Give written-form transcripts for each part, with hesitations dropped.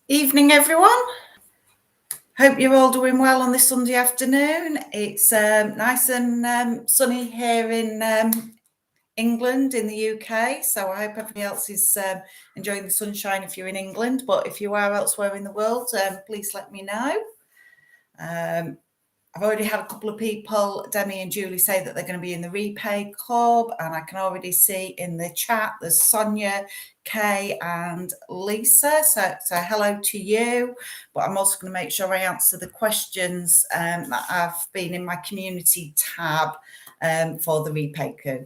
Evening, everyone. Hope you're all doing well on this Sunday afternoon. It's nice and sunny here in England, in the UK. So I hope everybody else is enjoying the sunshine if you're in England. But if you are elsewhere in the world, please let me know. I've already had a couple of people, Demi and Julie, say that they're going to be in the Repay Club, and I can already see in the chat there's Sonia, Kay, and Lisa. So hello to you. But I'm also going to make sure I answer the questions that have been in my community tab for the Repay Club.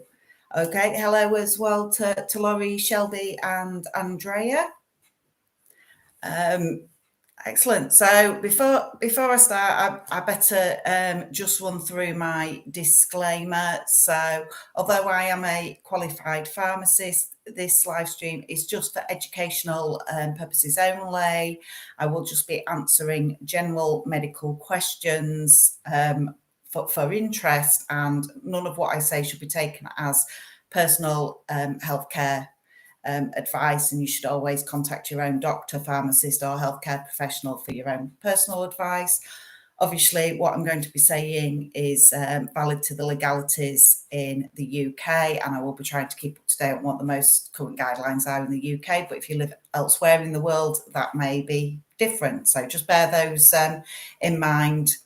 Okay, hello as well to Laurie, Shelby, and Andrea. Excellent. So before I start, I better just run through my disclaimer. So although I am a qualified pharmacist, this live stream is just for educational purposes only. I will just be answering general medical questions for interest, and none of what I say should be taken as personal healthcare advice, and you should always contact your own doctor, pharmacist, or healthcare professional for your own personal advice. Obviously, what I'm going to be saying is valid to the legalities in the UK, and I will be trying to keep up to date on what the most current guidelines are in the UK. But if you live elsewhere in the world, that may be different. So just bear those in mind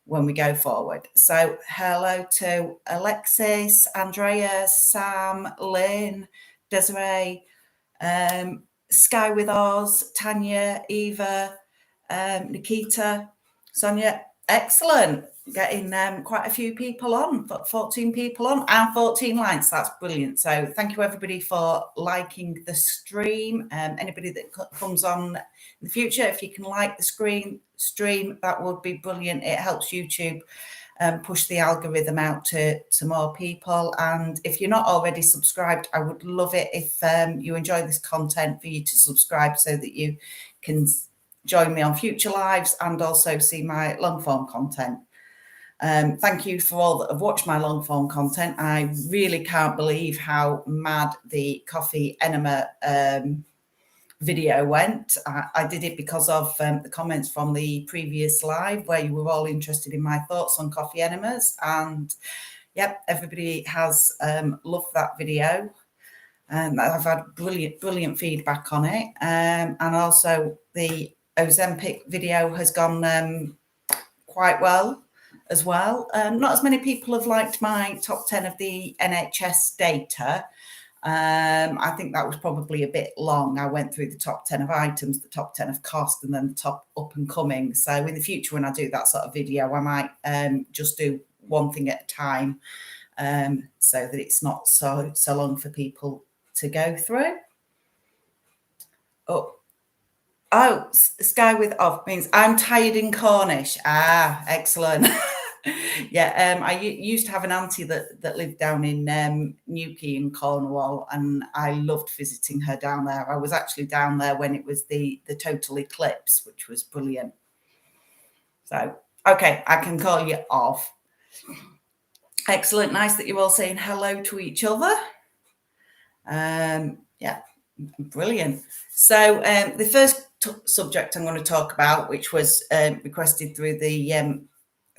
when we go forward. So hello to Alexis, Andrea, Sam, Lynn, Desiree, Sky with Oz, Tanya, Eva, Nikita, Sonia. Excellent. Getting quite a few people on, 14 people on and 14 likes. That's brilliant. So thank you everybody for liking the stream. Anybody that comes on in the future, if you can like the stream, that would be brilliant. It helps YouTube push the algorithm out to more people. And if you're not already subscribed, I would love it if you enjoy this content for you to subscribe so that you can join me on future lives and also see my long form content. Thank you for all that have watched my long form content. I really can't believe how mad the coffee enema video went. I did it because of the comments from the previous live where you were all interested in my thoughts on coffee enemas, and yep, everybody has loved that video, and I've had brilliant feedback on it, and also the Ozempic video has gone quite well as well. Not as many people have liked my top 10 of the NHS data. I think that was probably a bit long. I went through the top 10 of items, the top 10 of cost, and then the top up and coming. So in the future, when I do that sort of video, I might just do one thing at a time, so that it's not so long for people to go through. Oh, Sky with off means I'm tired in Cornish. Ah, excellent. Yeah, I used to have an auntie that lived down in Newquay in Cornwall, and I loved visiting her down there. I was actually down there when it was the total eclipse, which was brilliant. So, okay, I can call you off. Excellent. Nice that you're all saying hello to each other. Yeah, brilliant. So the first subject I'm going to talk about, which was requested through the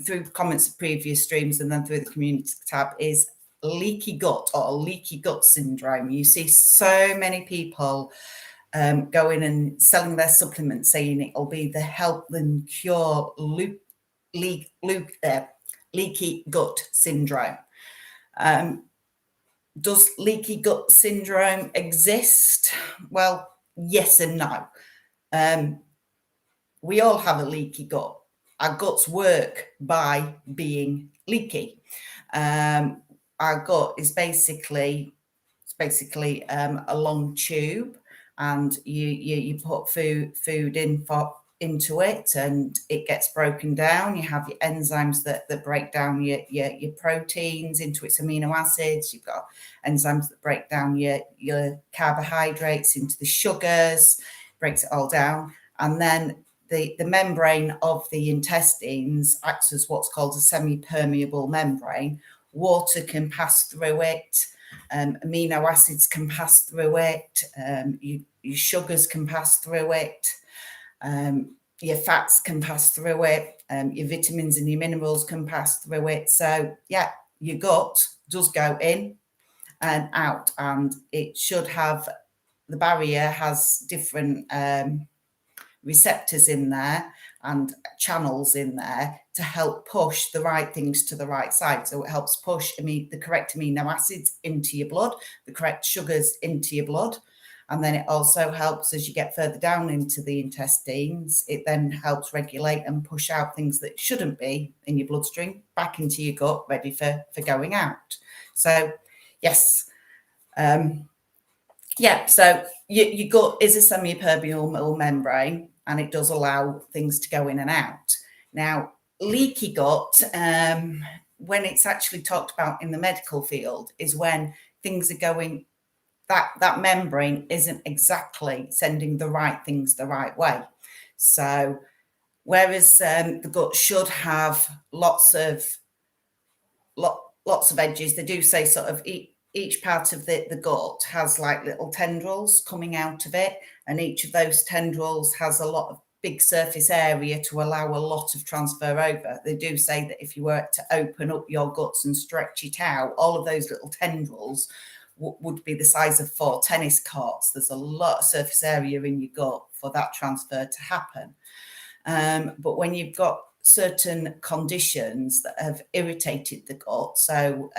through comments of previous streams and then through the community tab, is leaky gut or leaky gut syndrome. You see so many people going and selling their supplements saying it'll be the help and cure leaky gut syndrome. Does leaky gut syndrome exist? Well, yes and no. We all have a leaky gut. Our guts work by being leaky. Our gut is basically a long tube, and you put food into it, and it gets broken down. You have your enzymes that break down your proteins into its amino acids. You've got enzymes that break down your carbohydrates into the sugars, breaks it all down, and then the membrane of the intestines acts as what's called a semi-permeable membrane. Water can pass through it, amino acids can pass through it, your sugars can pass through it. Your fats can pass through it, your vitamins and your minerals can pass through it. So yeah, your gut does go in and out, and it should have, the barrier has different receptors in there and channels in there to help push the right things to the right side. So it helps push the correct amino acids into your blood, the correct sugars into your blood. And then it also helps as you get further down into the intestines, it then helps regulate and push out things that shouldn't be in your bloodstream back into your gut, ready for going out. So yes, so your gut is a semi-permeable membrane, and it does allow things to go in and out. Now, leaky gut, when it's actually talked about in the medical field, is when things are going, that membrane isn't exactly sending the right things the right way. So whereas the gut should have lots of edges, they do say sort of each part of the gut has like little tendrils coming out of it, and each of those tendrils has a lot of big surface area to allow a lot of transfer over. They do say that if you were to open up your guts and stretch it out, all of those little tendrils would be the size of 4 tennis courts. There's a lot of surface area in your gut for that transfer to happen. But when you've got certain conditions that have irritated the gut, so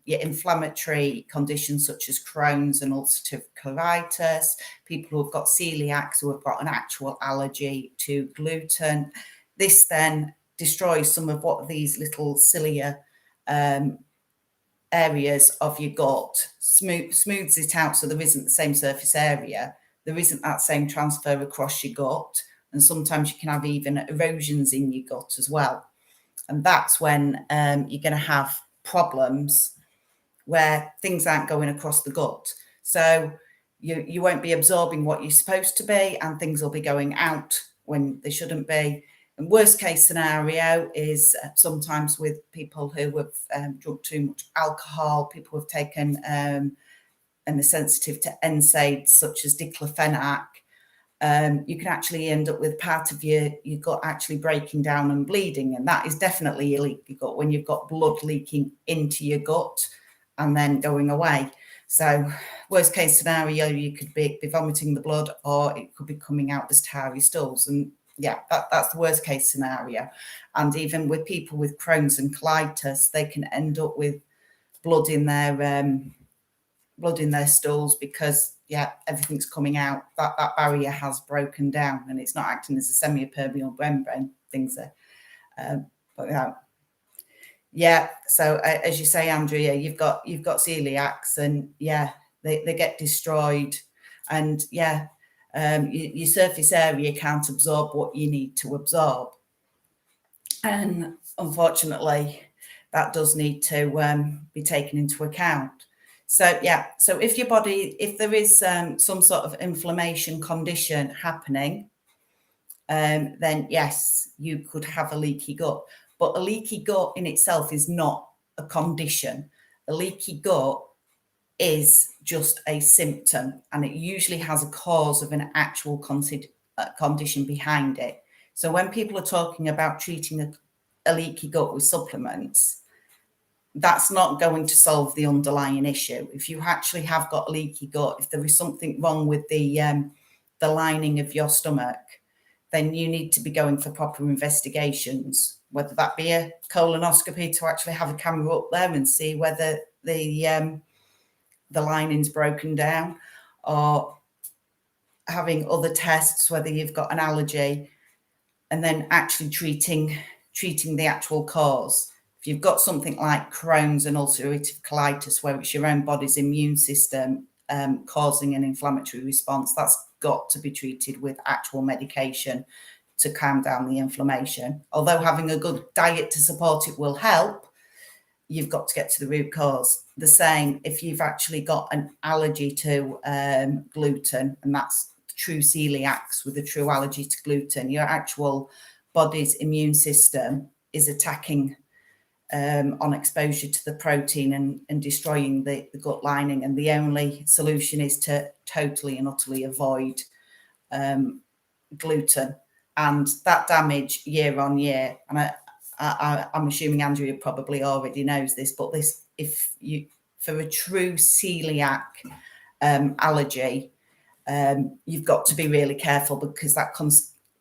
your inflammatory conditions such as Crohn's and ulcerative colitis, people who have got celiacs, who have got an actual allergy to gluten, this then destroys some of what these little cilia areas of your gut, smooths it out so there isn't the same surface area, there isn't that same transfer across your gut, and sometimes you can have even erosions in your gut as well. And that's when you're going to have problems where things aren't going across the gut. So you won't be absorbing what you're supposed to be, and things will be going out when they shouldn't be. And worst case scenario is sometimes with people who have drunk too much alcohol, people who have taken and are sensitive to NSAIDs such as diclofenac, you can actually end up with part of your gut actually breaking down and bleeding. And that is definitely a leaky gut, when you've got blood leaking into your gut and then going away. So worst case scenario, you could be vomiting the blood, or it could be coming out as tarry stools. And yeah, that's the worst case scenario. And even with people with Crohn's and colitis, they can end up with blood in their stools because everything's coming out. That barrier has broken down, and it's not acting as a semi-permeable membrane. Things are putting out. Yeah. So as you say, Andrea, you've got celiacs, and they get destroyed, and your surface area can't absorb what you need to absorb, and unfortunately, that does need to be taken into account. So if your body, if there is some sort of inflammation condition happening, then yes, you could have a leaky gut. But a leaky gut in itself is not a condition. A leaky gut is just a symptom, and it usually has a cause of an actual condition behind it. So when people are talking about treating a leaky gut with supplements, that's not going to solve the underlying issue. If you actually have got a leaky gut, if there is something wrong with the lining of your stomach, then you need to be going for proper investigations, whether that be a colonoscopy to actually have a camera up there and see whether the lining's broken down, or having other tests, whether you've got an allergy, and then actually treating the actual cause. If you've got something like Crohn's and ulcerative colitis, where it's your own body's immune system causing an inflammatory response, that's got to be treated with actual medication to calm down the inflammation. Although having a good diet to support it will help, you've got to get to the root cause. The same if you've actually got an allergy to gluten, and that's true celiacs with a true allergy to gluten, your actual body's immune system is attacking on exposure to the protein and destroying the gut lining. And the only solution is to totally and utterly avoid gluten, and that damage year on year. And I'm assuming Andrea probably already knows this, but this, if you, for a true celiac allergy, you've got to be really careful, because that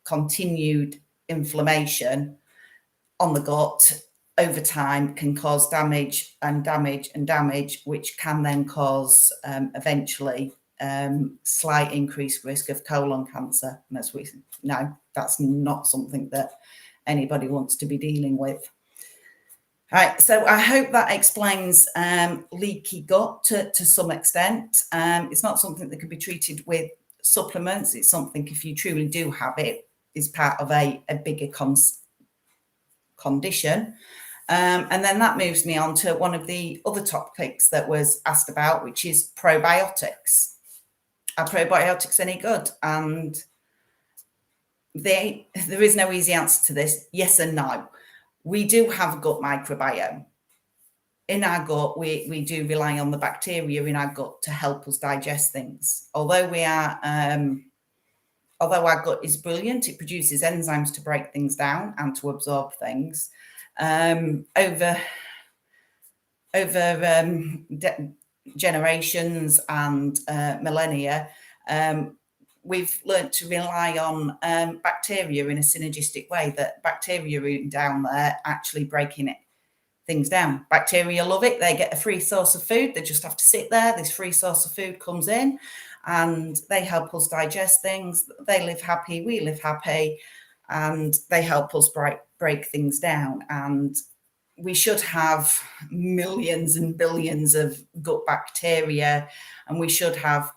continued inflammation on the gut over time can cause damage and damage and damage, which can then cause eventually slight increased risk of colon cancer. And as we know, that's not something that anybody wants to be dealing with. All right, so I hope that explains leaky gut to some extent. It's not something that can be treated with supplements. It's something, if you truly do have it, is part of a bigger condition. And then that moves me on to one of the other topics that was asked about, which is probiotics. Are probiotics any good? And there is no easy answer to this, yes and no. We do have a gut microbiome. In our gut, we do rely on the bacteria in our gut to help us digest things. Although our gut is brilliant, it produces enzymes to break things down and to absorb things. Over generations and millennia, we've learned to rely on bacteria in a synergistic way, that bacteria are down there actually breaking things down. Bacteria love it. They get a free source of food. They just have to sit there. This free source of food comes in and they help us digest things. They live happy. We live happy. And they help us break things down. And we should have millions and billions of gut bacteria. And we should have,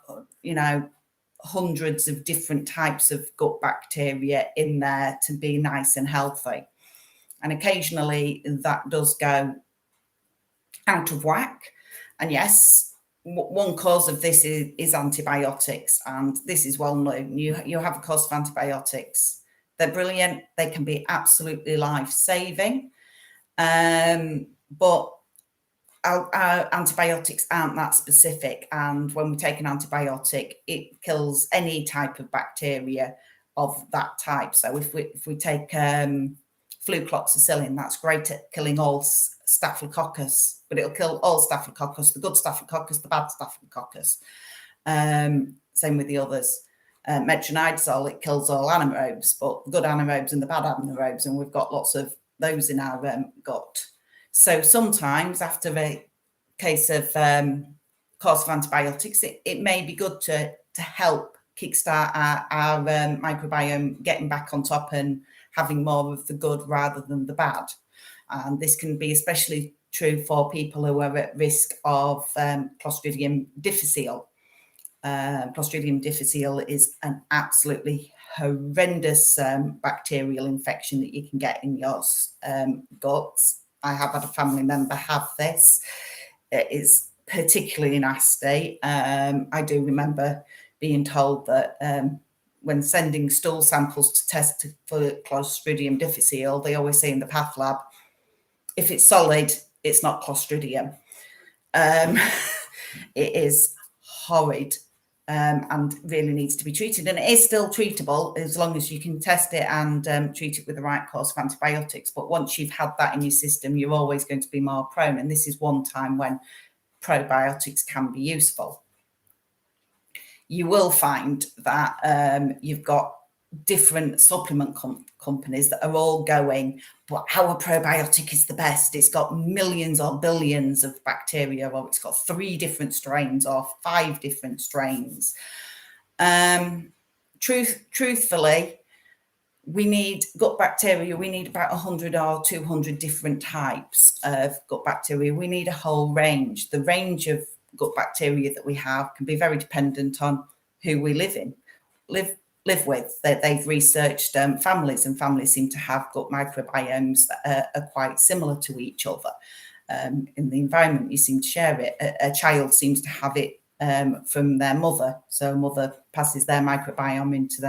hundreds of different types of gut bacteria in there to be nice and healthy. And occasionally that does go out of whack. And yes, one cause of this is antibiotics. And this is well known. You have a course of antibiotics. They're brilliant. They can be absolutely life-saving. But our antibiotics aren't that specific. And when we take an antibiotic, it kills any type of bacteria of that type. So if we take flucloxacillin, that's great at killing all staphylococcus, but it'll kill all staphylococcus, the good staphylococcus, the bad staphylococcus. Same with the others. Metronidazole, it kills all anaerobes, but the good anaerobes and the bad anaerobes, and we've got lots of those in our gut. So sometimes after a case of course of antibiotics, it may be good to help kickstart our microbiome getting back on top and having more of the good rather than the bad. And this can be especially true for people who are at risk of Clostridium difficile. Clostridium difficile is an absolutely horrendous bacterial infection that you can get in your guts. I have had a family member have this. It is particularly nasty. I do remember being told that when sending stool samples to test for Clostridium difficile, they always say in the path lab, if it's solid, it's not Clostridium. It is horrid. And really needs to be treated, and it is still treatable as long as you can test it and treat it with the right course of antibiotics. But once you've had that in your system, you're always going to be more prone, and this is one time when probiotics can be useful. You will find that you've got different supplement companies that are all going, but our probiotic is the best. It's got millions or billions of bacteria, or it's got 3 different strains or 5 different strains. Truthfully, we need gut bacteria. We need about 100 or 200 different types of gut bacteria. We need a whole range. The range of gut bacteria that we have can be very dependent on who we live with. They've researched families, and families seem to have gut microbiomes that are quite similar to each other. In the environment, you seem to share it. A child seems to have it from their mother, so mother passes their microbiome into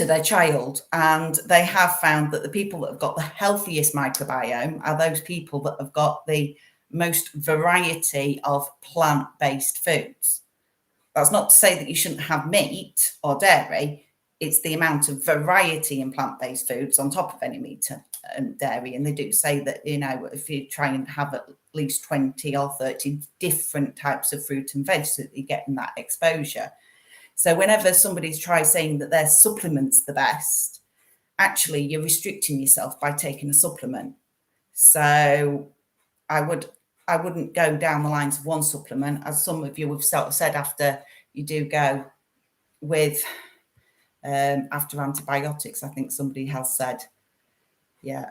their child. And they have found that the people that have got the healthiest microbiome are those people that have got the most variety of plant-based foods. That's not to say that you shouldn't have meat or dairy. It's the amount of variety in plant-based foods on top of any meat and dairy. And they do say that, you know, if you try and have at least 20 or 30 different types of fruit and veg, so that you're getting that exposure. So whenever somebody's trying saying that their supplement's the best, actually you're restricting yourself by taking a supplement. So I wouldn't go down the lines of one supplement, as some of you have sort of said after you do go with after antibiotics. I think somebody has said, yeah.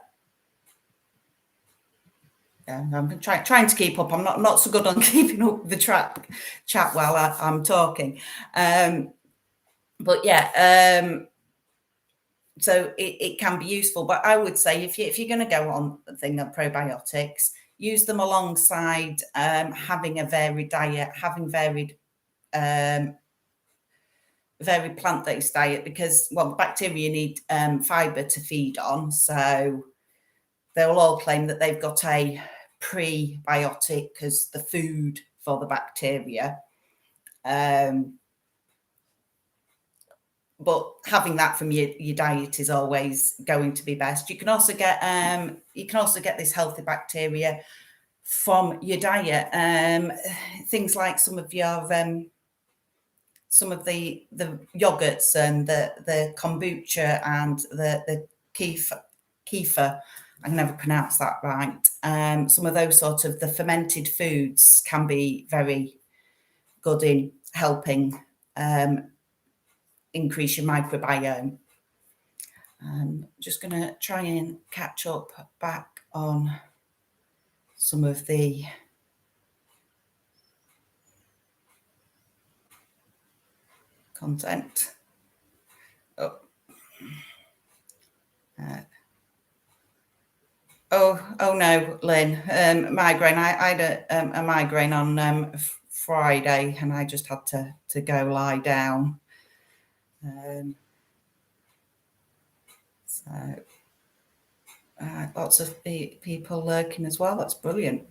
I'm trying to keep up. I'm not so good on keeping up the chat while I'm talking. But yeah, so it can be useful. But I would say if you're going to go on the thing of probiotics, use them alongside having a varied diet, having varied plant-based diet, because, well, bacteria need fiber to feed on. So they'll all claim that they've got a prebiotic as the food for the bacteria. But having that from your diet is always going to be best. You can also get this healthy bacteria from your diet. Things like some of the yogurts and the kombucha and the kefir. I can never pronounce that right. Some of those sort of the fermented foods can be very good in helping increase your microbiome. I'm just going to try and catch up back on some of the content. Oh no, Lynn, migraine. I had a migraine on Friday, and I just had to go lie down. So lots of people lurking as well. That's brilliant.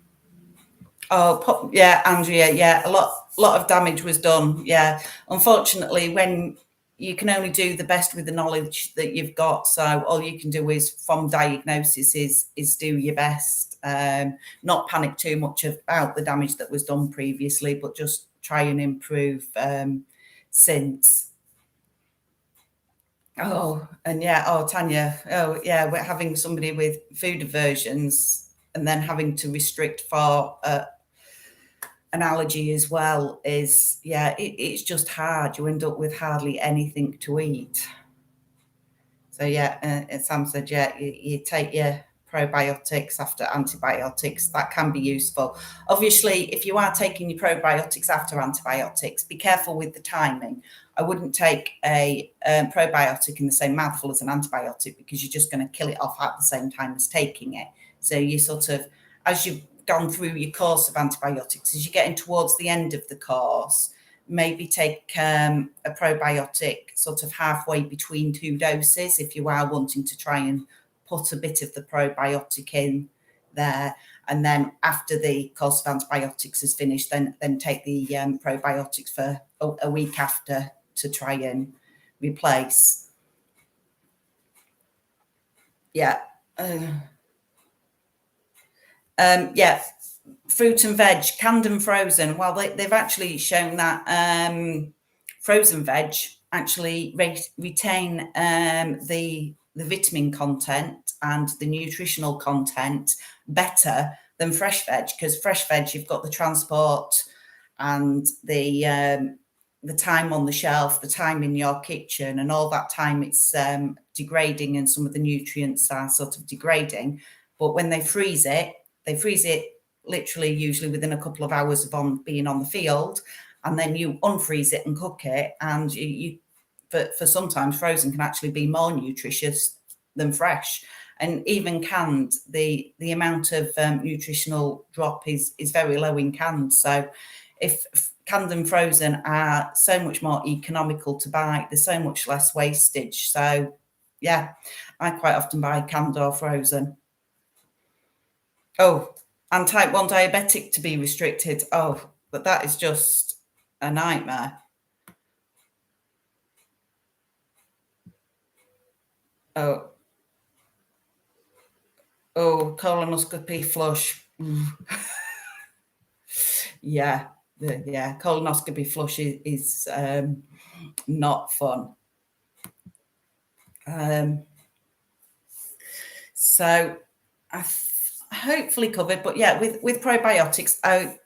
Oh, yeah, Andrea. Yeah, a lot of damage was done. Yeah, unfortunately, when you can only do the best with the knowledge that you've got, so all you can do is, from diagnosis, is do your best. Not panic too much about the damage that was done previously, but just try and improve since. Oh, and yeah. Oh, Tanya. Oh, yeah. We're having somebody with food aversions and then having to restrict for an allergy as well is, yeah, it's just hard. You end up with hardly anything to eat. So yeah, Sam said, yeah, you take your probiotics after antibiotics. That can be useful. Obviously, if you are taking your probiotics after antibiotics, be careful with the timing. I wouldn't take a probiotic in the same mouthful as an antibiotic, because you're just going to kill it off at the same time as taking it. So you sort of, as you've gone through your course of antibiotics, as you're getting towards the end of the course, maybe take a probiotic sort of halfway between 2 doses if you are wanting to try and put a bit of the probiotic in there. And then after the course of antibiotics is finished, then take the probiotics for a week after to try and replace. Yeah. Yeah. Fruit and veg, canned and frozen. Well, they've actually shown that frozen veg actually retain the vitamin content and the nutritional content better than fresh veg, because fresh veg, you've got the transport and the time on the shelf, the time in your kitchen, and all that time it's degrading, and some of the nutrients are sort of degrading. But when they freeze it literally usually within a couple of hours of being on the field, and then you unfreeze it and cook it, and for sometimes frozen can actually be more nutritious than fresh. And even canned, the amount of nutritional drop is very low in canned. So if canned and frozen are so much more economical to buy, there's so much less wastage. So yeah, I quite often buy canned or frozen. Oh, and type 1 diabetic to be restricted. Oh, but that is just a nightmare. Oh, colonoscopy flush. Yeah, colonoscopy flush is not fun. So I hopefully covered, but yeah, with probiotics,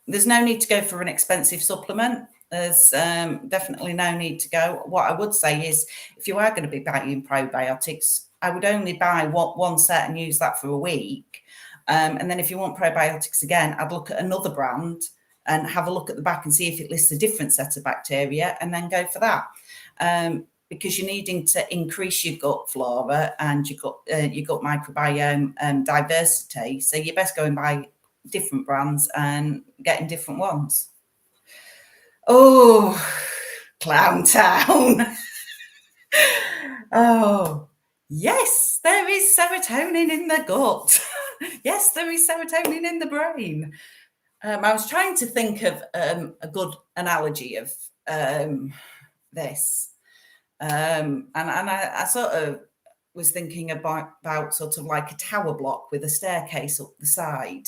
there's no need to go for an expensive supplement. There's definitely no need to go. What I would say is, if you are going to be buying probiotics, I would only buy one set and use that for a week. And then if you want probiotics again, I'd look at another brand and have a look at the back and see if it lists a different set of bacteria, and then go for that. Because you're needing to increase your gut flora and your gut microbiome diversity. So you best go and buy different brands and getting different ones. Oh, Clown Town. Oh, yes, there is serotonin in the gut. Yes, there is serotonin in the brain. I was trying to think of a good analogy of this. And I sort of was thinking about sort of like a tower block with a staircase up the side.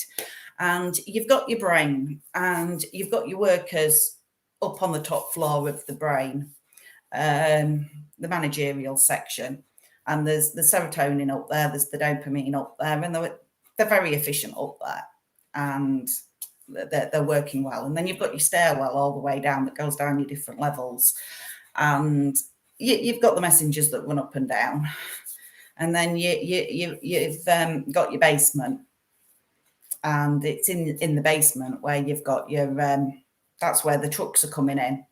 And you've got your brain and you've got your workers up on the top floor of the brain, the managerial section. And there's the serotonin up there, there's the dopamine up there, and they're very efficient up there. And they're working well. And then you've got your stairwell all the way down that goes down your different levels. And you've got the messengers that run up and down, and then you've got your basement, and it's in the basement where you've got your that's where the trucks are coming in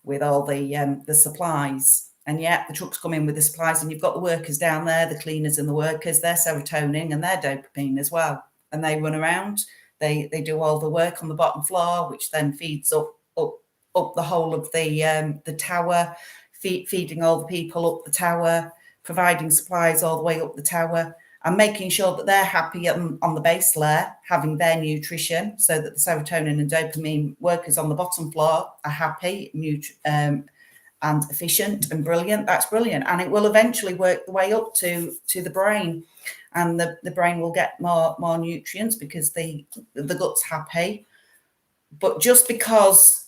with all the supplies. And yet the trucks come in with the supplies, and you've got the workers down there, the cleaners and the workers, their serotonin and their dopamine as well, and they run around. They do all the work on the bottom floor, which then feeds up the whole of the tower, feeding all the people up the tower, providing supplies all the way up the tower, and making sure that they're happy on the base layer, having their nutrition, so that the serotonin and dopamine workers on the bottom floor are happy, and efficient and brilliant. That's brilliant. And it will eventually work the way up to the brain. And the brain will get more nutrients because the gut's happy. But just because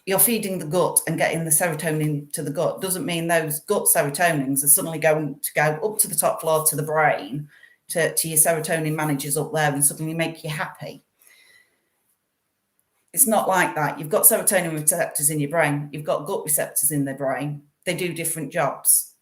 you're feeding the gut and getting the serotonin to the gut doesn't mean those gut serotonins are suddenly going to go up to the top floor to the brain, to your serotonin managers up there, and suddenly make you happy. It's not like that. You've got serotonin receptors in your brain. You've got gut receptors in the brain. They do different jobs.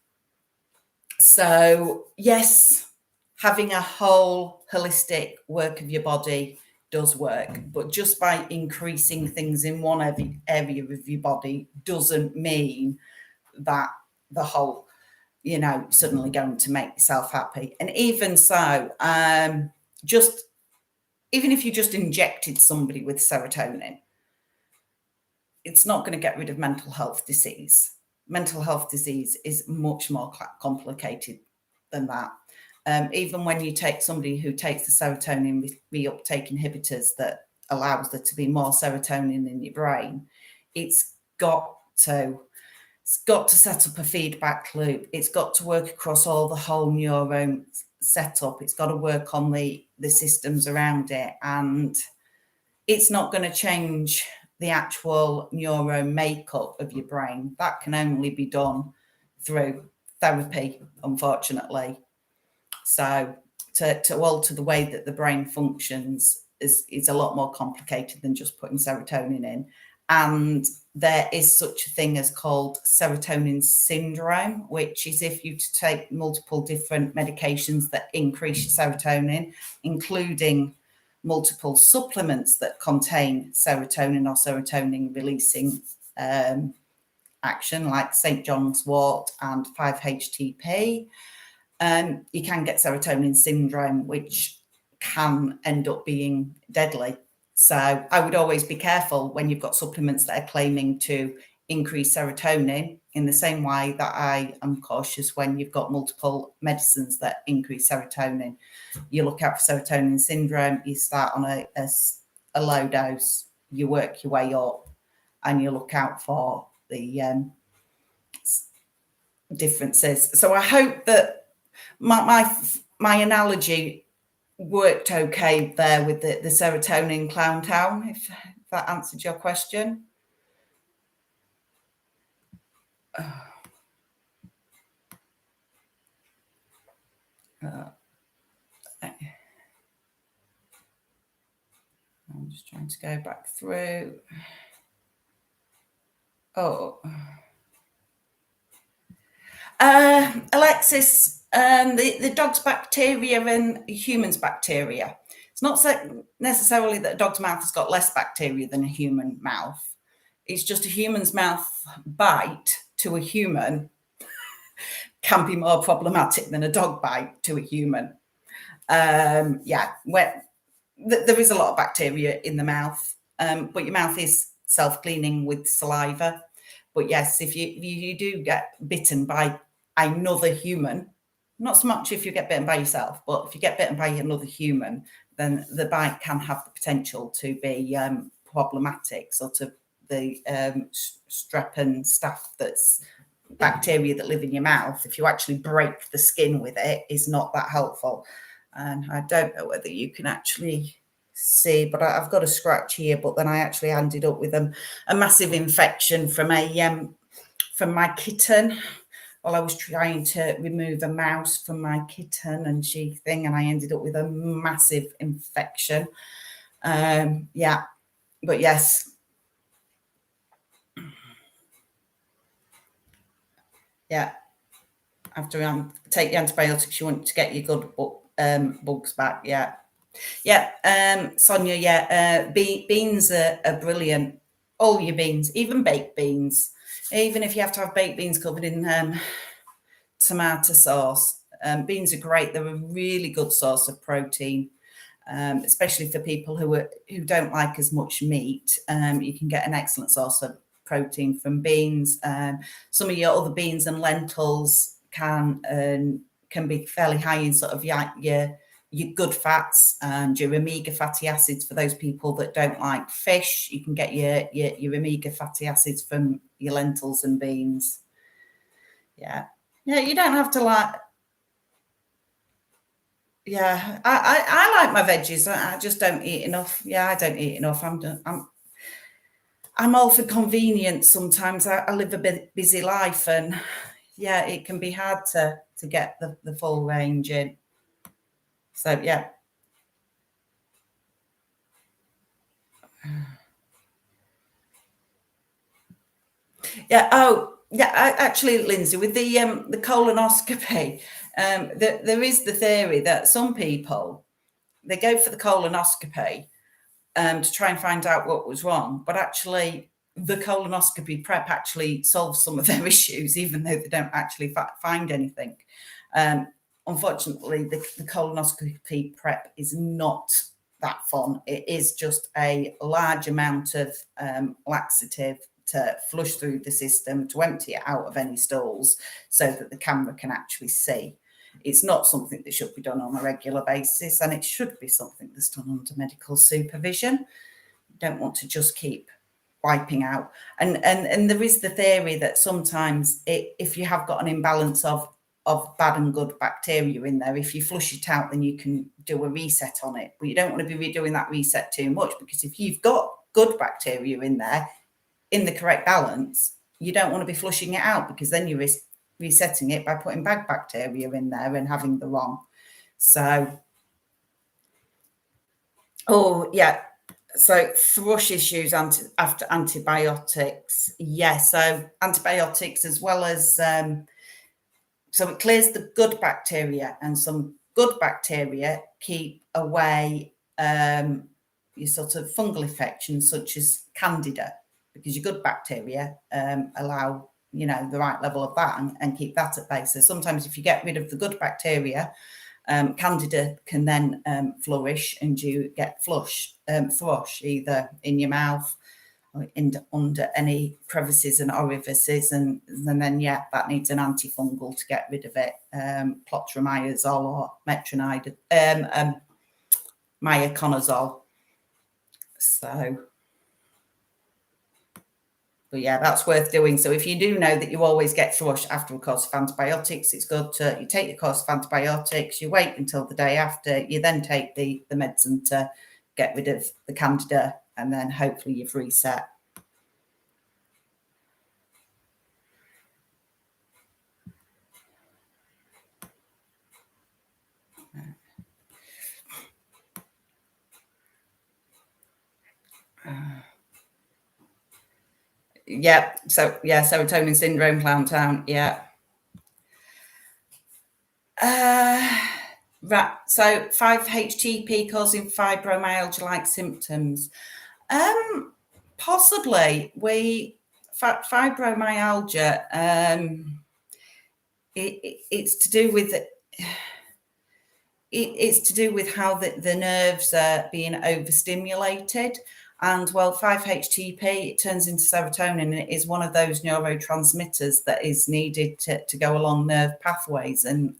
So yes, having a whole holistic work of your body does work, but just by increasing things in one area of your body doesn't mean that the whole, suddenly going to make yourself happy. And even so, just even if you just injected somebody with serotonin, it's not going to get rid of mental health disease. Mental health disease is much more complicated than that. Even when you take somebody who takes the serotonin reuptake inhibitors that allows there to be more serotonin in your brain, it's got to set up a feedback loop. It's got to work across all the whole neuron setup. It's got to work on the systems around it, and it's not going to change the actual neuron makeup of your brain. That can only be done through therapy, unfortunately. So to alter the way that the brain functions is a lot more complicated than just putting serotonin in. And there is such a thing as called serotonin syndrome, which is if you take multiple different medications that increase your serotonin, including multiple supplements that contain serotonin or serotonin releasing action, like St. John's wort and 5-HTP. You can get serotonin syndrome, which can end up being deadly. So I would always be careful when you've got supplements that are claiming to increase serotonin, in the same way that I am cautious when you've got multiple medicines that increase serotonin. You look out for serotonin syndrome, you start on a low dose, you work your way up, and you look out for the differences. So I hope that my analogy worked okay there with the serotonin clown town, if that answered your question. I'm just trying to go back through. Alexis, the dog's bacteria and human's bacteria. It's not necessarily that a dog's mouth has got less bacteria than a human mouth. It's just a human's mouth bite to a human can be more problematic than a dog bite to a human. There is a lot of bacteria in the mouth, but your mouth is self-cleaning with saliva. But yes, if you do get bitten by another human, not so much if you get bitten by yourself, but if you get bitten by another human, then the bite can have the potential to be problematic. Sort of the strep and staph, that's bacteria that live in your mouth. If you actually break the skin with it, is not that helpful. And I don't know whether you can actually see, but I've got a scratch here. But then I actually ended up with a massive infection from my kitten while I was trying to remove a mouse from my kitten and and I ended up with a massive infection. But yes. Yeah. After take the antibiotics, you want to get your good bugs back. Yeah. Sonia, beans are brilliant. All your beans, even baked beans, even if you have to have baked beans covered in tomato sauce. Beans are great. They're a really good source of protein, especially for people who don't like as much meat. You can get an excellent source of protein from beans. Some of your other beans and lentils can be fairly high in sort of your good fats and your omega fatty acids. For those people that don't like fish, you can get your omega fatty acids from your lentils and beans. Yeah, you don't have to like. Yeah, I like my veggies. I just don't eat enough. Yeah, I don't eat enough. I'm all for convenience sometimes. I live a bit busy life, and yeah, it can be hard to get the full range in. So yeah. Yeah. Oh, yeah. Actually, Lindsay, with the colonoscopy, there is the theory that some people, they go for the colonoscopy to try and find out what was wrong, but actually the colonoscopy prep actually solves some of their issues, even though they don't actually find anything. Unfortunately, the colonoscopy prep is not that fun. It is just a large amount of laxative to flush through the system, to empty it out of any stools so that the camera can actually see. It's not something that should be done on a regular basis, and it should be something that's done under medical supervision. You don't want to just keep wiping out. And there is the theory that sometimes if you have got an imbalance of bad and good bacteria in there, if you flush it out, then you can do a reset on it. But you don't want to be redoing that reset too much, because if you've got good bacteria in there in the correct balance, you don't want to be flushing it out, because then you risk resetting it by putting bad bacteria in there and having the wrong. So, so thrush issues after antibiotics. So antibiotics, as well as so it clears the good bacteria, and some good bacteria keep away your sort of fungal infections such as candida, because your good bacteria allow the right level of that and keep that at bay. So sometimes if you get rid of the good bacteria, candida can then flourish, and you get thrush either in your mouth or under any crevices and orifices, and then that needs an antifungal to get rid of it, clotrimazole or metronidazole, miaconazole. So But yeah, that's worth doing. So if you do know that you always get thrush after a course of antibiotics, it's good to you take your course of antibiotics, you wait until the day after, you then take the medicine to get rid of the candida, and then hopefully you've reset. Yeah, so yeah, serotonin syndrome, Clown Town, yeah. Right, so 5-HTP causing fibromyalgia-like symptoms. Possibly. Fibromyalgia, it's to do with it's to do with how the nerves are being overstimulated. And well, 5-HTP, it turns into serotonin, and it is one of those neurotransmitters that is needed to go along nerve pathways. And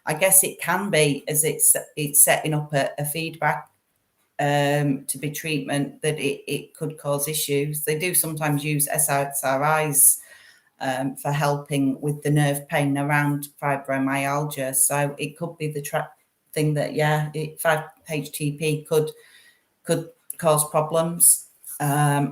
I guess it can be, as it's setting up a feedback to be treatment, that it could cause issues. They do sometimes use SSRIs for helping with the nerve pain around fibromyalgia. So it could be the thing that, 5-HTP could cause problems. I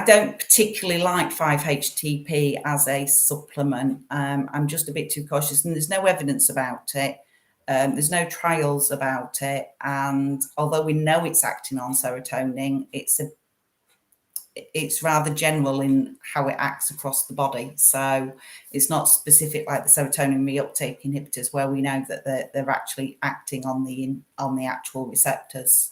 don't particularly like 5-HTP as a supplement. I'm just a bit too cautious, and there's no evidence about it. There's no trials about it. And although we know it's acting on serotonin, it's rather general in how it acts across the body. So it's not specific like the serotonin reuptake inhibitors, where we know that they're actually acting on the actual receptors.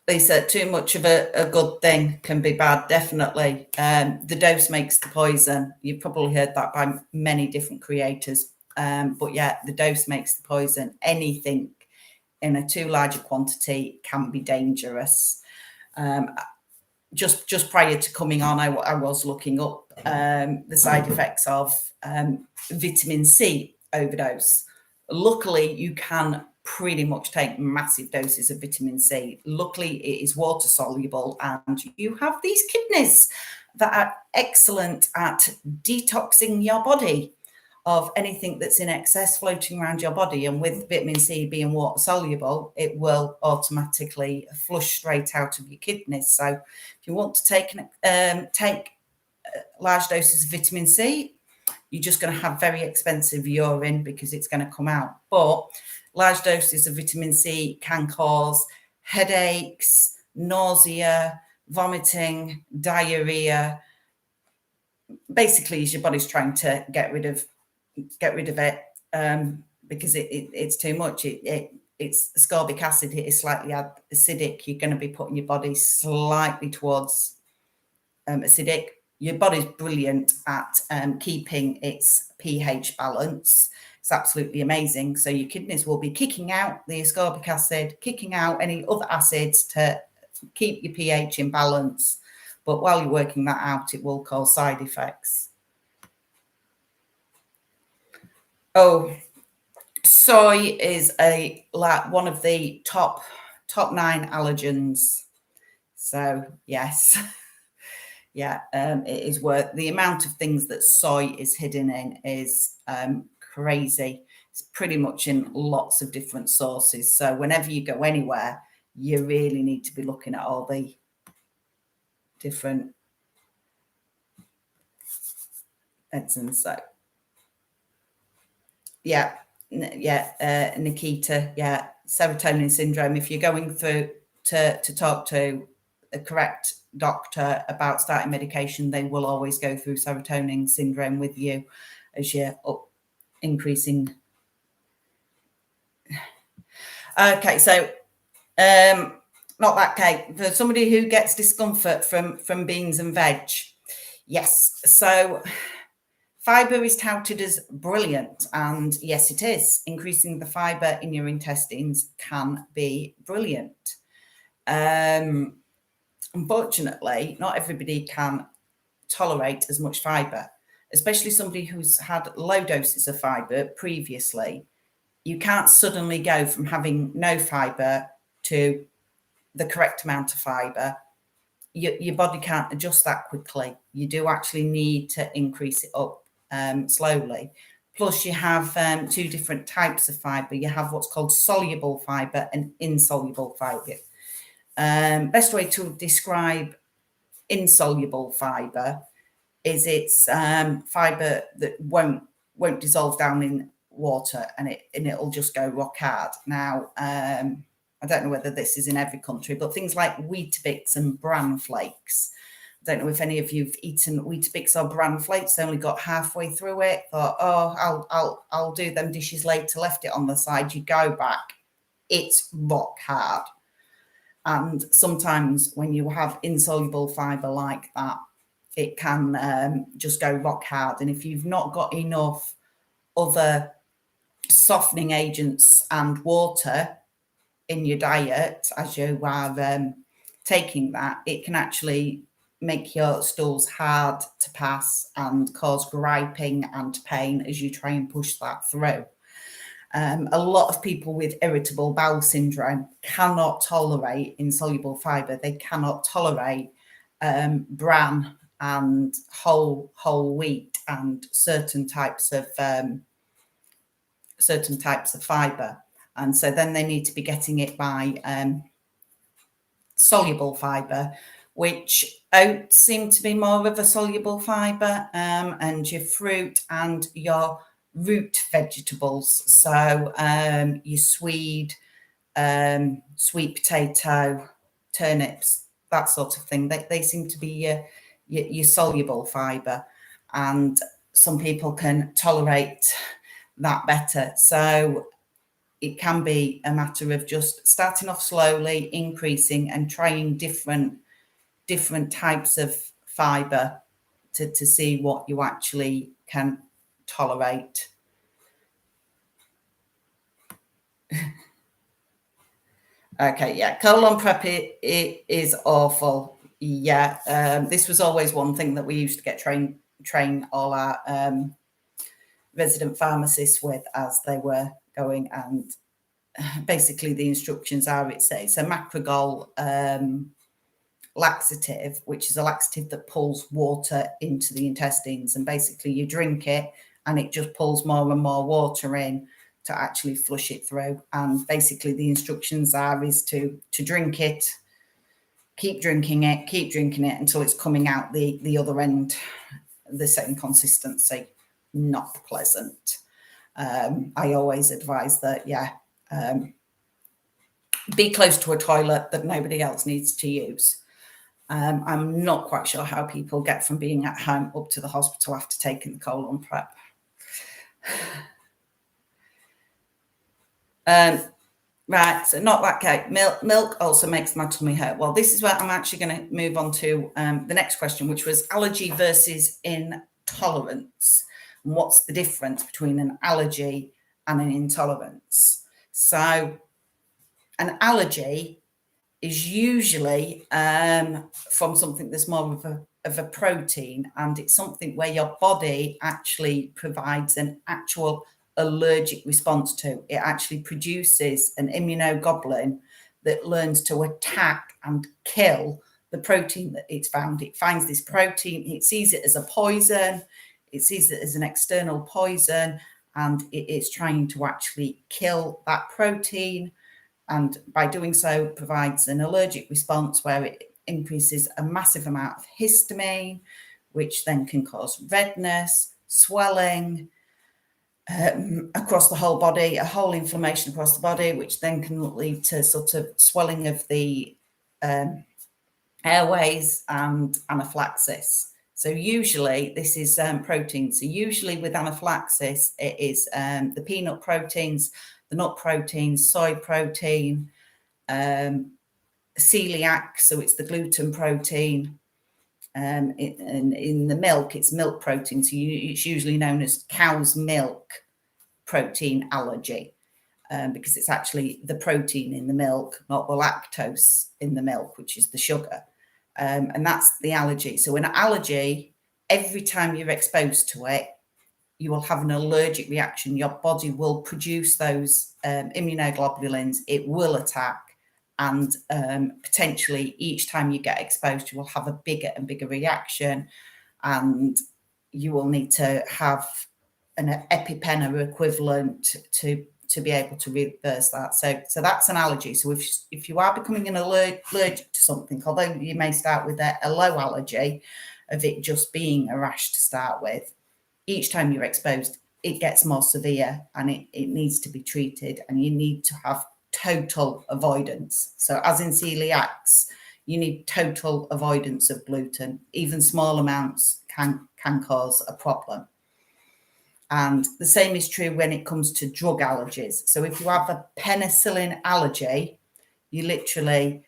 Lisa, too much of a good thing can be bad, definitely. The dose makes the poison. You've probably heard that by many different creators. But yeah, the dose makes the poison. Anything in a too large a quantity can be dangerous. Just prior to coming on, I was looking up the side effects of vitamin C overdose. Luckily, you can pretty much take massive doses of vitamin C. Luckily, it is water soluble, and you have these kidneys that are excellent at detoxing your body of anything that's in excess floating around your body. And with vitamin C being water soluble, it will automatically flush straight out of your kidneys. So if you want to take large doses of vitamin C, you're just going to have very expensive urine because it's going to come out. But large doses of vitamin C can cause headaches, nausea, vomiting, diarrhea. Basically, as your body's trying to get rid of it because it's too much. It's ascorbic acid. It is slightly acidic. You're going to be putting your body slightly towards acidic. Your body's brilliant at keeping its pH balance. It's absolutely amazing. So your kidneys will be kicking out the ascorbic acid, kicking out any other acids to keep your pH in balance. But while you're working that out, it will cause side effects. Oh, soy is one of the top 9 allergens. So yes. Yeah, it is worth the amount of things that soy is hidden in is crazy. It's pretty much in lots of different sources. So whenever you go anywhere, you really need to be looking at all the different medicines. So Nikita, serotonin syndrome. If you're going through to talk to the correct doctor about starting medication, they will always go through serotonin syndrome with you as you're increasing. Okay, so not that cake. For somebody who gets discomfort from beans and veg, yes. So fiber is touted as brilliant, and yes, it is. Increasing the fiber in your intestines can be brilliant. Unfortunately, not everybody can tolerate as much fiber, especially somebody who's had low doses of fiber previously. You can't suddenly go from having no fiber to the correct amount of fiber. your body can't adjust that quickly. You do actually need to increase it up slowly. Plus, you have two different types of fibre. You have what's called soluble fibre and insoluble fibre. Best way to describe insoluble fibre is it's fibre that won't dissolve down in water, and it'll just go rock hard. Now, I don't know whether this is in every country, but things like Weetabix and bran flakes. I don't know if any of you've eaten Weetabix or bran flakes, only got halfway through it, thought, oh, I'll do them dishes later, left it on the side. You go back, it's rock hard. And sometimes when you have insoluble fibre like that, it can just go rock hard. And if you've not got enough other softening agents and water in your diet as you are taking that, it can actually make your stools hard to pass and cause griping and pain as you try and push that through. A lot of people with irritable bowel syndrome cannot tolerate insoluble fibre. They cannot tolerate bran and whole wheat and certain types of fibre, and so then they need to be getting it by soluble fibre, which oats seem to be more of a soluble fibre, and your fruit and your root vegetables, so your swede, sweet potato, turnips, that sort of thing, they seem to be your soluble fibre, and some people can tolerate that better. So it can be a matter of just starting off slowly, increasing, and trying different types of fibre to see what you actually can tolerate. Okay, yeah, colon prep it is awful. Yeah, this was always one thing that we used to get train all our resident pharmacists with as they were going, and basically the instructions are, it's a macrogol laxative, which is a laxative that pulls water into the intestines, and basically you drink it and it just pulls more and more water in to actually flush it through. And basically the instructions are is to drink it, keep drinking it until it's coming out the other end the same consistency. Not pleasant. I always advise that, be close to a toilet that nobody else needs to use. I'm not quite sure how people get from being at home up to the hospital after taking the colon prep. Right, so not that cake. Milk also makes my tummy hurt. Well, this is where I'm actually going to move on to the next question, which was allergy versus intolerance. And what's the difference between an allergy and an intolerance? So an allergy is usually from something that's more of a protein, and it's something where your body actually provides an actual allergic response to. It actually produces an immunoglobulin that learns to attack and kill the protein that it's found. It finds this protein, it sees it as a poison, it sees it as an external poison, and it's trying to actually kill that protein, and by doing so provides an allergic response where it increases a massive amount of histamine, which then can cause redness, swelling across the whole body, a whole inflammation across the body, which then can lead to sort of swelling of the airways and anaphylaxis. So usually this is protein. So usually with anaphylaxis, it is the peanut proteins, the nut proteins, soy protein, celiac, so it's the gluten protein. In the milk, it's milk protein. So it's usually known as cow's milk protein allergy, because it's actually the protein in the milk, not the lactose in the milk, which is the sugar. And that's the allergy. So an allergy, every time you're exposed to it, you will have an allergic reaction. Your body will produce those immunoglobulins. It will attack and potentially each time you get exposed, you will have a bigger and bigger reaction, and you will need to have an EpiPen or equivalent to be able to reverse that. So that's an allergy. So if you are becoming allergic to something, although you may start with a low allergy of it just being a rash to start with, each time you're exposed, it gets more severe and it needs to be treated, and you need to have total avoidance. So as in celiacs, you need total avoidance of gluten. Even small amounts can cause a problem. And the same is true when it comes to drug allergies. So if you have a penicillin allergy, you literally,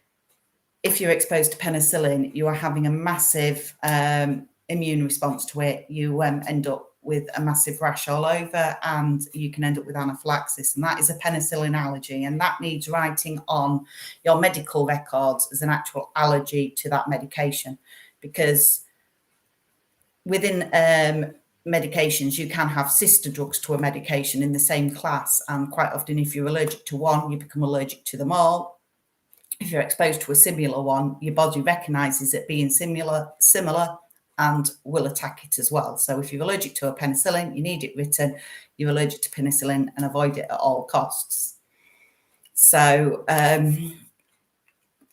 if you're exposed to penicillin, you are having a massive immune response to it. You end up with a massive rash all over, and you can end up with anaphylaxis. And that is a penicillin allergy. And that needs writing on your medical records as an actual allergy to that medication. Because within medications, you can have sister drugs to a medication in the same class, and quite often if you're allergic to one, you become allergic to them all. If you're exposed to a similar one, your body recognizes it being similar and will attack it as well. So if you're allergic to a penicillin, you need it written, you're allergic to penicillin, and avoid it at all costs. So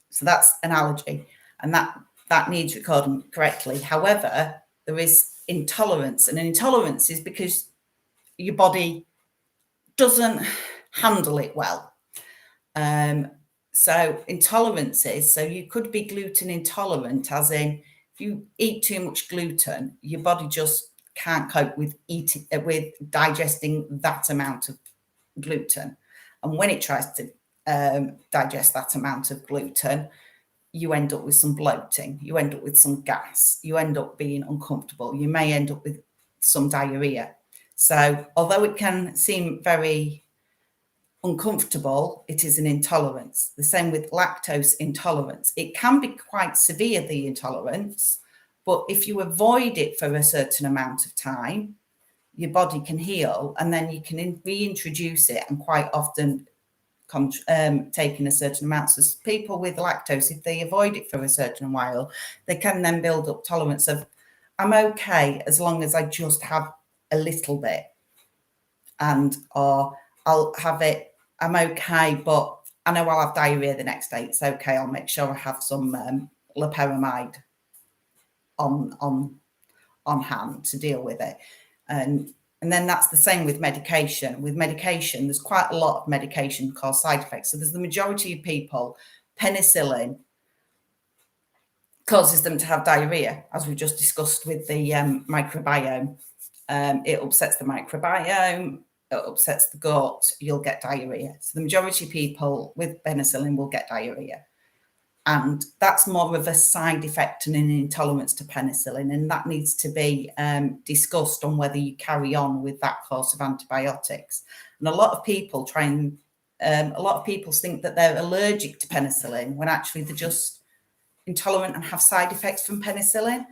so that's an allergy, and that needs recording correctly. However, there is intolerance, and an intolerance is because your body doesn't handle it well. So intolerances, so you could be gluten intolerant, as in if you eat too much gluten, your body just can't cope with digesting that amount of gluten. And when it tries to digest that amount of gluten, you end up with some bloating, you end up with some gas, you end up being uncomfortable, you may end up with some diarrhea. So although it can seem very uncomfortable, it is an intolerance. The same with lactose intolerance. It can be quite severe, the intolerance, but if you avoid it for a certain amount of time, your body can heal, and then you can reintroduce it, and quite often taking a certain amount. So people with lactose, if they avoid it for a certain while, they can then build up tolerance of, I'm okay as long as I just have a little bit, or I'll have it, I'm okay, but I know I'll have diarrhea the next day. It's okay, I'll make sure I have some loperamide on hand to deal with it. And then that's the same with medication. With medication, there's quite a lot of medication cause side effects. So there's the majority of people, penicillin causes them to have diarrhea, as we just discussed with the microbiome. It upsets the microbiome, it upsets the gut, you'll get diarrhea. So the majority of people with penicillin will get diarrhea. And that's more of a side effect and an intolerance to penicillin. And that needs to be discussed on whether you carry on with that course of antibiotics. And a lot of people think that they're allergic to penicillin when actually they're just intolerant and have side effects from penicillin.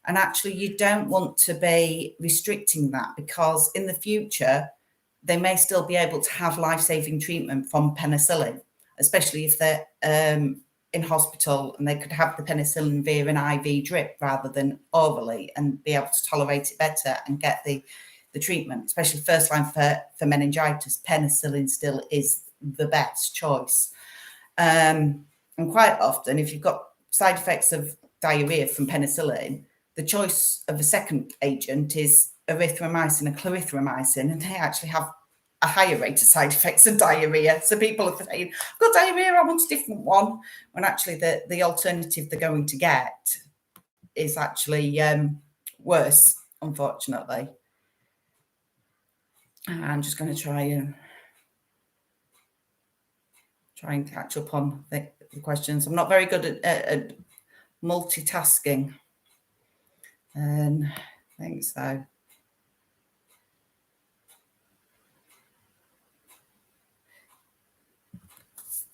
And actually you don't want to be restricting that, because in the future, they may still be able to have life-saving treatment from penicillin, especially if they're in hospital, and they could have the penicillin via an IV drip rather than orally, and be able to tolerate it better and get the treatment, especially first line for meningitis. Penicillin still is the best choice. And quite often, if you've got side effects of diarrhea from penicillin, the choice of a second agent is erythromycin and clarithromycin, and they actually have a higher rate of side effects of diarrhea. So people are saying, I've got diarrhea, I want a different one, when actually the alternative they're going to get is actually worse, unfortunately. I'm just going to try and catch up on the questions. I'm not very good at multitasking. I think so.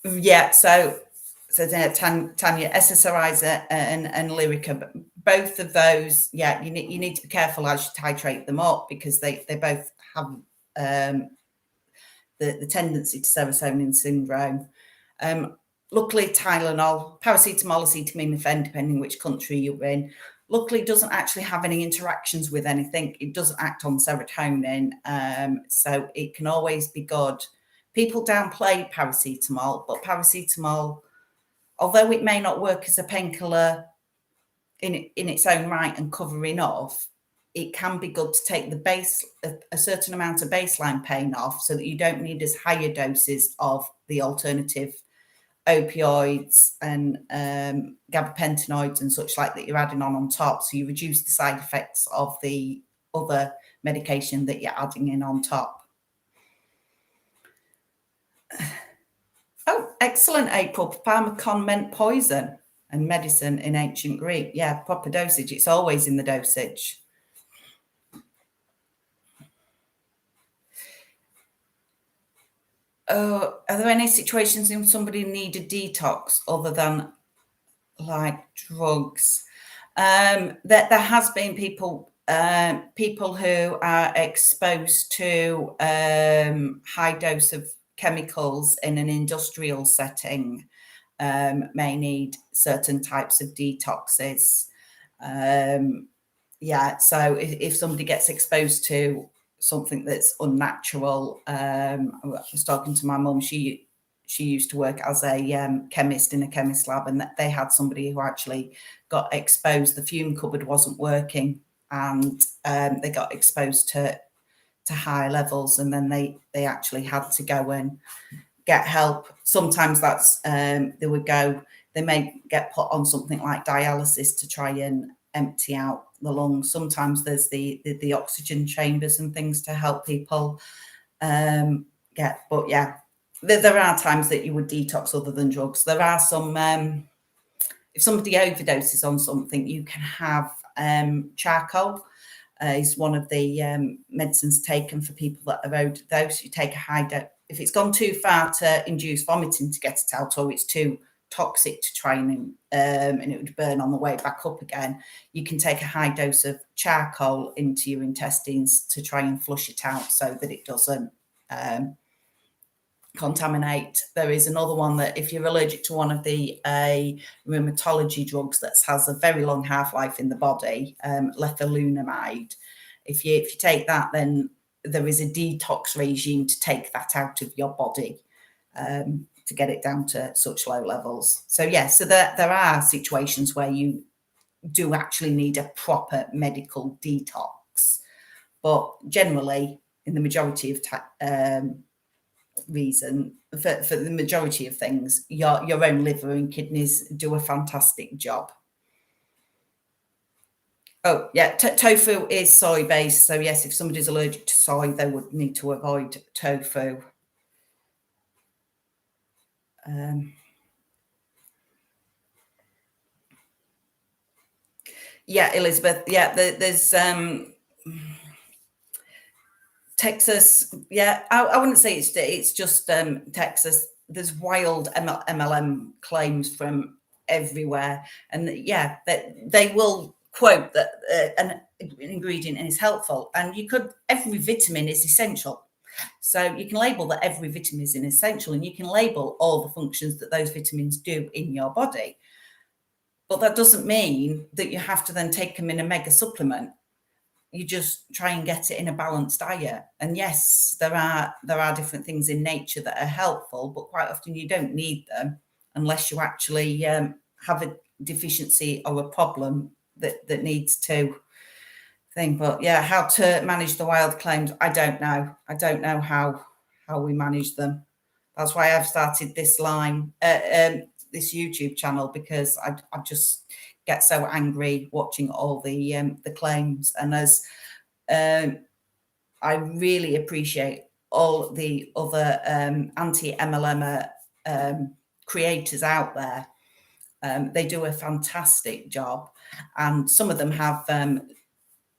Yeah, so Tanya, SSRIs and Lyrica, both of those, yeah, you need to be careful as you titrate them up, because they both have the tendency to serotonin syndrome. Luckily, Tylenol, paracetamol, acetaminophen, depending which country you're in, luckily doesn't actually have any interactions with anything. It doesn't act on serotonin, so it can always be good. People downplay paracetamol, but paracetamol, although it may not work as a painkiller in its own right and cover enough, it can be good to take a certain amount of baseline pain off, so that you don't need as higher doses of the alternative opioids and gabapentinoids and such like that you're adding on top. So you reduce the side effects of the other medication that you're adding in on top. Oh, excellent, April. Pharmacon meant poison and medicine in ancient Greek. Yeah, proper dosage. It's always in the dosage. Are there any situations in somebody need a detox other than like drugs? There has been people who are exposed to high dose of chemicals in an industrial setting may need certain types of detoxes. Yeah, so if somebody gets exposed to something that's unnatural, I was talking to my mum. She used to work as a chemist in a chemist lab, and they had somebody who actually got exposed. The fume cupboard wasn't working, and they got exposed to high levels, and then they actually had to go and get help. Sometimes that's they may get put on something like dialysis to try and empty out the lungs. Sometimes there's the oxygen chambers and things to help people but yeah, there are times that you would detox other than drugs. There are some if somebody overdoses on something, you can have charcoal is one of the medicines taken for people that have overdosed. You take a high dose. If it's gone too far to induce vomiting to get it out, or it's too toxic to try and it would burn on the way back up again, you can take a high dose of charcoal into your intestines to try and flush it out so that it doesn't contaminate. There is another one that if you're allergic to one of the rheumatology drugs that has a very long half-life in the body, leflunomide, if you take that, then there is a detox regime to take that out of your body to get it down to such low levels. So yes, so there are situations where you do actually need a proper medical detox, but generally in the majority of reason for the majority of things, your own liver and kidneys do a fantastic job. Oh yeah, tofu is soy based, so yes, if somebody's allergic to soy, they would need to avoid tofu. Yeah, Elizabeth. Yeah, there's Texas. Yeah, I wouldn't say it's just Texas. There's wild MLM claims from everywhere, and yeah, they will quote that an ingredient is helpful, and every vitamin is essential. So you can label that every vitamin is essential, and you can label all the functions that those vitamins do in your body. But that doesn't mean that you have to then take them in a mega supplement. You just try and get it in a balanced diet. And yes, there are different things in nature that are helpful, but quite often you don't need them unless you actually have a deficiency or a problem that needs to thing. But yeah, how to manage the wild claims, I don't know. I don't know how we manage them. That's why I've started this this YouTube channel, because I just get so angry watching all the claims. And as I really appreciate all the other anti-MLM creators out there. They do a fantastic job, and some of them have a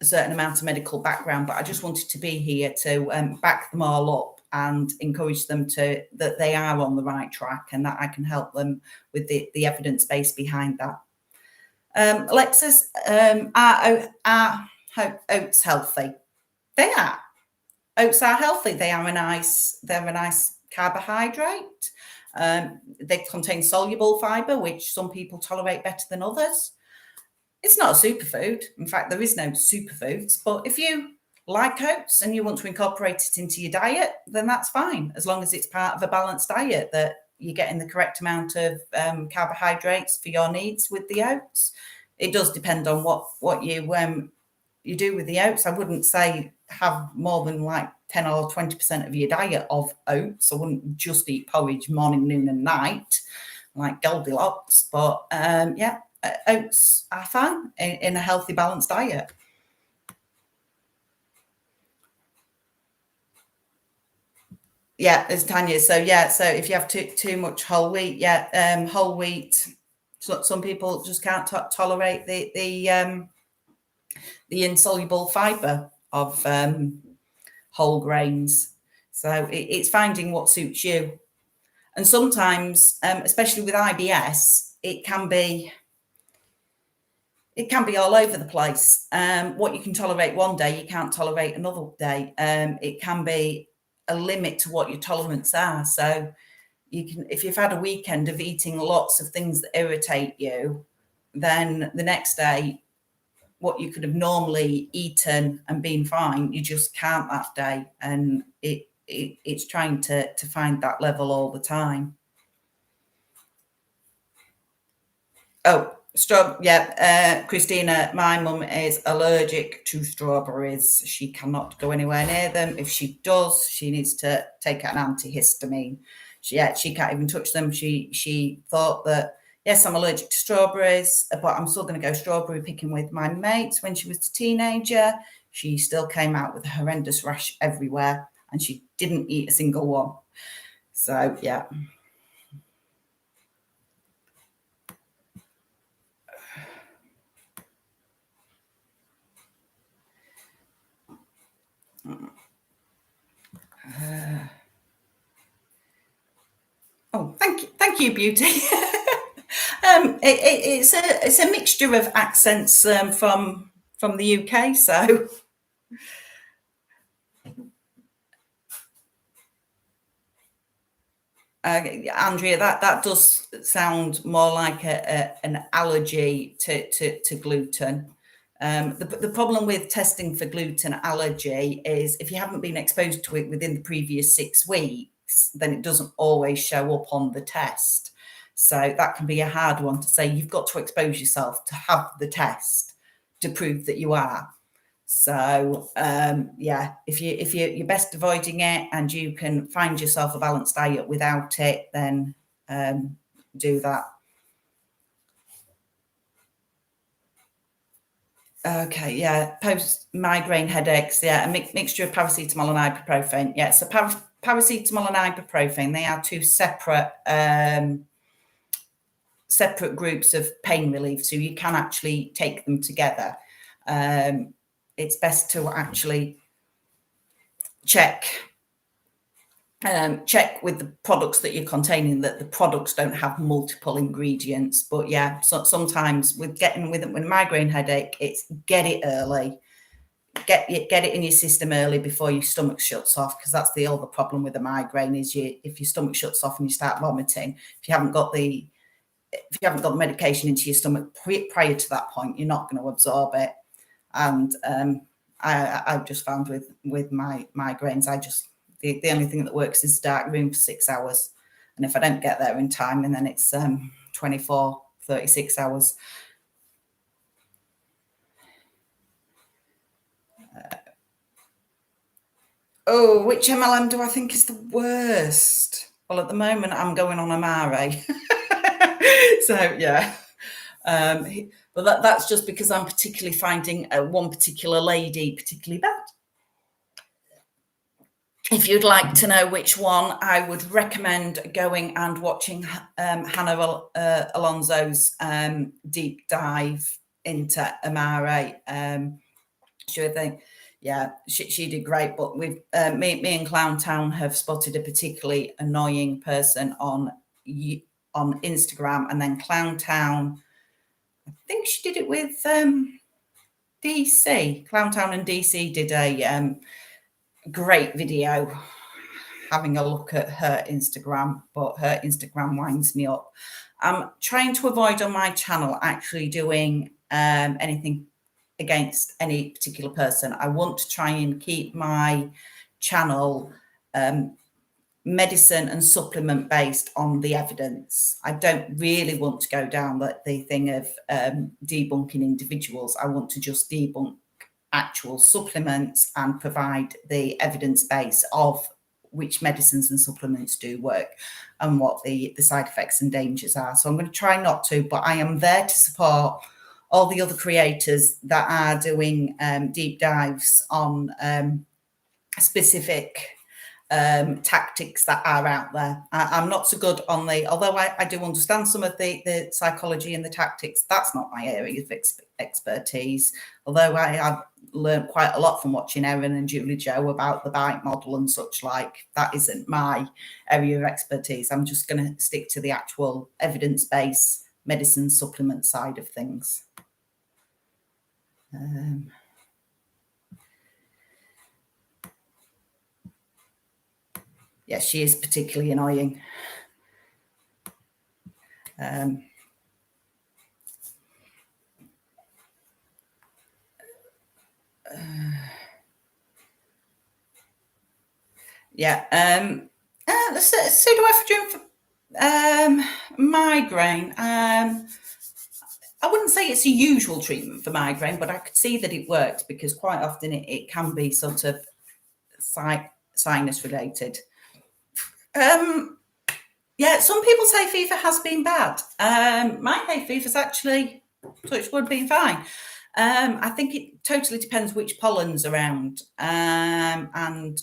certain amount of medical background, but I just wanted to be here to back them all up and encourage them that they are on the right track, and that I can help them with the evidence base behind that. Alexis, are oats healthy? They are. Oats are healthy. They're a nice carbohydrate. They contain soluble fibre, which some people tolerate better than others. It's not a superfood. In fact, there is no superfoods. But if you like oats and you want to incorporate it into your diet, then that's fine, as long as it's part of a balanced diet, that you're getting the correct amount of carbohydrates for your needs with the oats. It does depend on what you do with the oats. I wouldn't say have more than like 10 or 20% of your diet of oats. I wouldn't just eat porridge morning, noon, and night like Goldilocks. But yeah, oats are fine in a healthy, balanced diet. Yeah, it's Tanya. So yeah, so if you have too much whole wheat, whole wheat. So some people just can't tolerate the insoluble fibre of whole grains. So it's finding what suits you. And sometimes, especially with IBS, it can be all over the place. What you can tolerate one day, you can't tolerate another day. It can be a limit to what your tolerance are. So you can, if you've had a weekend of eating lots of things that irritate you, then the next day, what you could have normally eaten and been fine, you just can't that day. And it's trying to find that level all the time. Oh, Christina, my mum is allergic to strawberries. She cannot go anywhere near them. If she does, she needs to take an antihistamine. She can't even touch them. She thought that, yes, I'm allergic to strawberries, but I'm still going to go strawberry picking with my mates. When she was a teenager, she still came out with a horrendous rash everywhere, and she didn't eat a single one. So, yeah. Oh, thank you, Beauty. It's a mixture of accents from the UK. So, Andrea, that does sound more like an allergy to gluten. The problem with testing for gluten allergy is if you haven't been exposed to it within the previous 6 weeks, then it doesn't always show up on the test. So that can be a hard one to say. You've got to expose yourself to have the test to prove that you are. So yeah, if you're best avoiding it and you can find yourself a balanced diet without it, then do that. Okay, yeah, post migraine headaches, yeah, a mixture of paracetamol and ibuprofen. Yeah, so paracetamol and ibuprofen, they are two separate groups of pain relief, so you can actually take them together. It's best to actually check with the products that you're containing that the products don't have multiple ingredients. But yeah, so sometimes with a migraine headache, it's get it early, get it in your system early before your stomach shuts off, because that's the other problem with a migraine is if your stomach shuts off and you start vomiting, if you haven't got the medication into your stomach prior to that point, you're not going to absorb it. And I've just found with my migraines, the only thing that works is dark room for 6 hours. And if I don't get there in time, and then it's 24, 36 hours. Which MLM do I think is the worst? Well, at the moment, I'm going on Amare. So, yeah. But that's just because I'm particularly finding one particular lady particularly bad. If you'd like to know which one, I would recommend going and watching Hannah Alonso's deep dive into Amare. Sure thing. Yeah, she did great. But with me and Clowntown have spotted a particularly annoying person on Instagram, and then Clowntown, I think she did it with DC. Clowntown and DC did a great video. having a look at her Instagram, but her Instagram winds me up. I'm trying to avoid on my channel actually doing anything against any particular person. I want to try and keep my channel medicine and supplement based on the evidence. I don't really want to go down the thing of debunking individuals. I want to just debunk actual supplements and provide the evidence base of which medicines and supplements do work and what the side effects and dangers are. So I'm going to try not to, but I am there to support all the other creators that are doing deep dives on specific tactics that are out there. I'm not so good on although I do understand some of the psychology and the tactics, that's not my area of expertise. Although I have learned quite a lot from watching Erin and Julie Joe about the bite model and such like, that isn't my area of expertise. I'm just going to stick to the actual evidence-based medicine supplement side of things. Yeah, she is particularly annoying. Pseudoephedrine for migraine. I wouldn't say it's a usual treatment for migraine, but I could see that it works because quite often it can be sort of sinus related. Yeah, some people say hay fever has been bad. My hay fever's actually, touch wood, been fine. I think it totally depends which pollen's around, and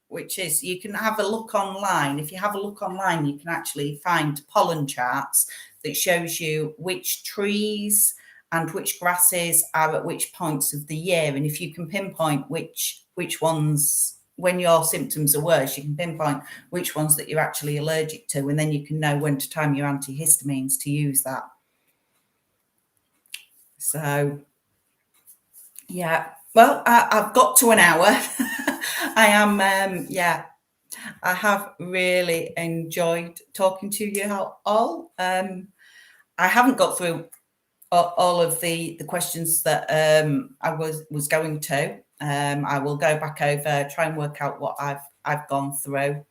which is, you can have a look online. If you have a look online, you can actually find pollen charts that shows you which trees and which grasses are at which points of the year. And if you can pinpoint which ones, when your symptoms are worse, you can pinpoint which ones that you're actually allergic to, and then you can know when to time your antihistamines to use that. So, yeah, well, I've got to an hour. I am, I have really enjoyed talking to you all. I haven't got through all of the questions that I was going to. I will go back over, try and work out what I've gone through,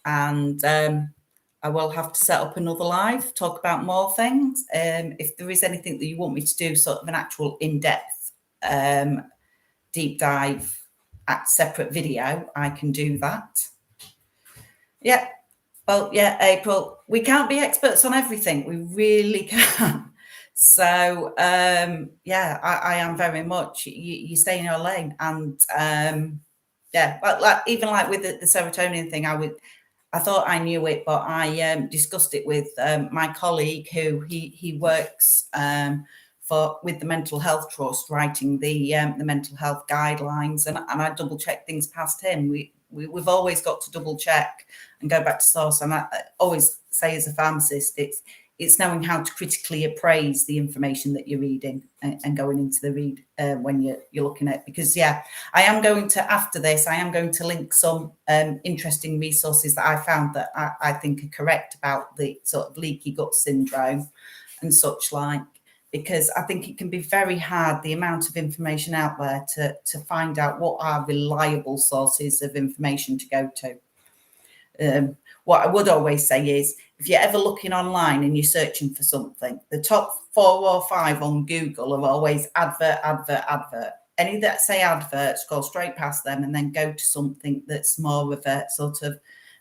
and I will have to set up another live, talk about more things. If there is anything that you want me to do, sort of an actual in-depth deep dive at separate video, I can do that. Yeah. Well, yeah, April, we can't be experts on everything. We really can't. So, yeah, I am very much, you stay in your lane. And, yeah, but like, even like with the serotonin thing, I thought I knew it, but I discussed it with my colleague who he works with the Mental Health Trust, writing the mental health guidelines, and I double check things past him. We've always got to double check and go back to source. And I always say, as a pharmacist, it's knowing how to critically appraise the information that you're reading and going into the read when you're looking at. Because yeah, I am going to, after this, I am going to link some interesting resources that I found that I think are correct about the sort of leaky gut syndrome and such like. Because I think it can be very hard, the amount of information out there, to find out what are reliable sources of information to go to. What I would always say is, if you're ever looking online and you're searching for something, the top 4 or 5 on Google are always advert, advert, advert. Any that say adverts, go straight past them and then go to something that's more of a sort of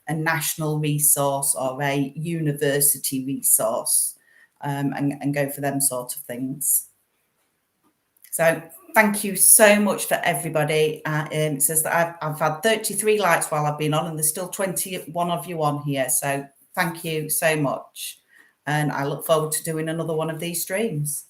a national resource or a university resource. And go for them sort of things. So thank you so much for everybody. It says that I've had 33 likes while I've been on, and there's still 21 of you on here. So thank you so much. And I look forward to doing another one of these streams.